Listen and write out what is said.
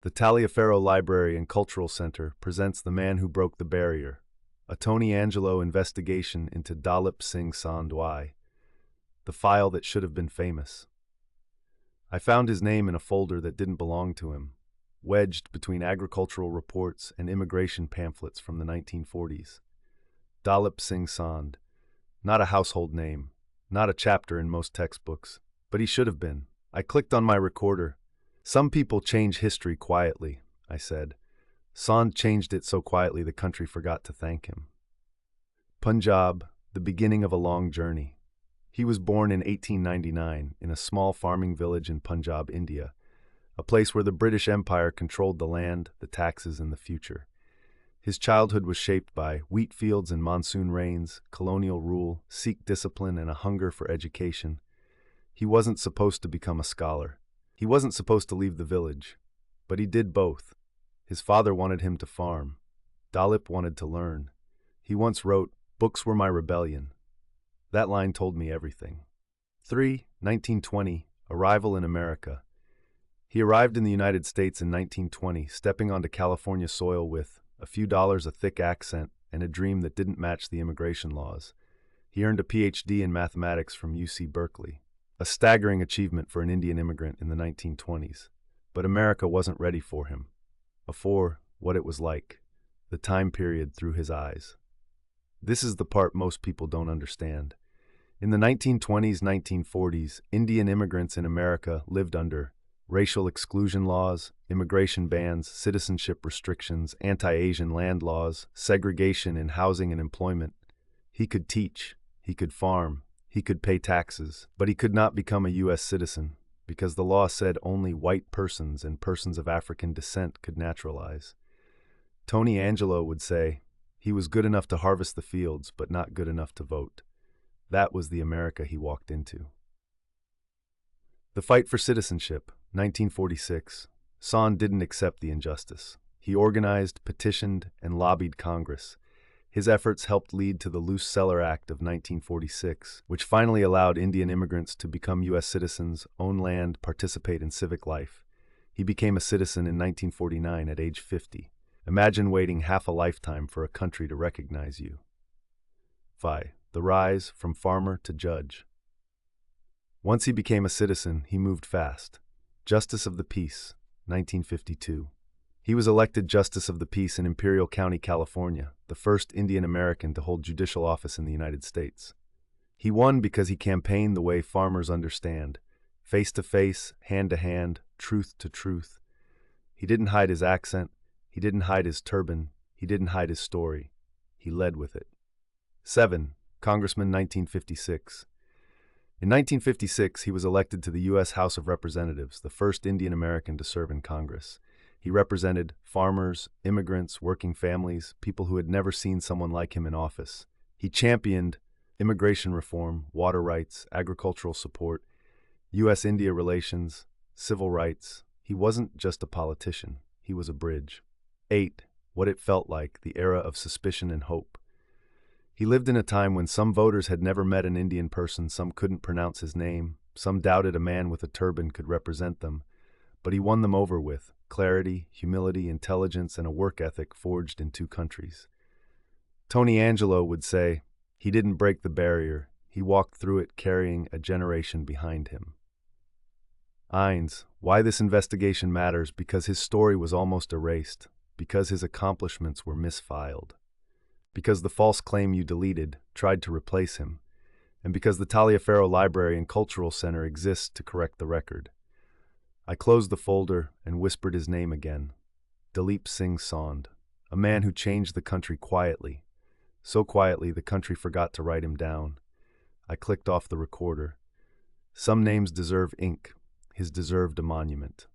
The Taliaferro Library and Cultural Center presents The Man Who Broke the Barrier, a Tony Angelo investigation into Dalip Singh Sandwai, the file that should have been famous. I found his name in a folder that didn't belong to him, wedged between agricultural reports and immigration pamphlets from the 1940s. Dalip Singh Sand, not a household name, not a chapter in most textbooks, but he should have been. I clicked on my recorder. Some people change history quietly, I said. Sand changed it so quietly the country forgot to thank him. Punjab, the beginning of a long journey. He was born in 1899 in a small farming village in Punjab, India, a place where the British Empire controlled the land, the taxes, and the future. His childhood was shaped by wheat fields and monsoon rains, colonial rule, Sikh discipline, and a hunger for education. He wasn't supposed to become a scholar. He wasn't supposed to leave the village, but he did both. His father wanted him to farm. Dalip wanted to learn. He once wrote, "Books were my rebellion." That line told me everything. 1920, arrival in America. He arrived in the United States in 1920, stepping onto California soil with a few dollars, a thick accent, and a dream that didn't match the immigration laws. He earned a PhD in mathematics from UC Berkeley. A staggering achievement for an Indian immigrant in the 1920s. But America wasn't ready for him. Before, what it was like. The time period through his eyes. This is the part most people don't understand. In the 1920s, 1940s, Indian immigrants in America lived under racial exclusion laws, immigration bans, citizenship restrictions, anti-Asian land laws, segregation in housing and employment. He could teach, he could farm, he could pay taxes, but he could not become a U.S. citizen because the law said only white persons and persons of African descent could naturalize. Tony Angelo would say, he was good enough to harvest the fields, but not good enough to vote. That was the America he walked into. The fight for citizenship, 1946. Sand didn't accept the injustice. He organized, petitioned, and lobbied Congress. His efforts helped lead to the Loose Cellar Act of 1946, which finally allowed Indian immigrants to become U.S. citizens, own land, participate in civic life. He became a citizen in 1949 at age 50. Imagine waiting half a lifetime for a country to recognize you. 5. The rise from farmer to judge. Once he became a citizen, he moved fast. Justice of the Peace, 1952. He was elected Justice of the Peace in Imperial County, California, the first Indian American to hold judicial office in the United States. He won because he campaigned the way farmers understand, face to face, hand to hand, truth to truth. He didn't hide his accent, he didn't hide his turban, he didn't hide his story. He led with it. 7. Congressman, 1956. In 1956, he was elected to the U.S. House of Representatives, the first Indian American to serve in Congress. He represented farmers, immigrants, working families, people who had never seen someone like him in office. He championed immigration reform, water rights, agricultural support, U.S.-India relations, civil rights. He wasn't just a politician, he was a bridge. 8. What it felt like, the era of suspicion and hope. He lived in a time when some voters had never met an Indian person, some couldn't pronounce his name, some doubted a man with a turban could represent them, but he won them over with clarity, humility, intelligence, and a work ethic forged in two countries. Tony Angelo would say, he didn't break the barrier, he walked through it carrying a generation behind him. 9. Why this investigation matters: because his story was almost erased, because his accomplishments were misfiled, because the false claim you deleted tried to replace him, and because the Taliaferro Library and Cultural Center exists to correct the record. I closed the folder and whispered his name again. Dalip Singh Sand, a man who changed the country quietly. So quietly the country forgot to write him down. I clicked off the recorder. Some names deserve ink. His deserved a monument.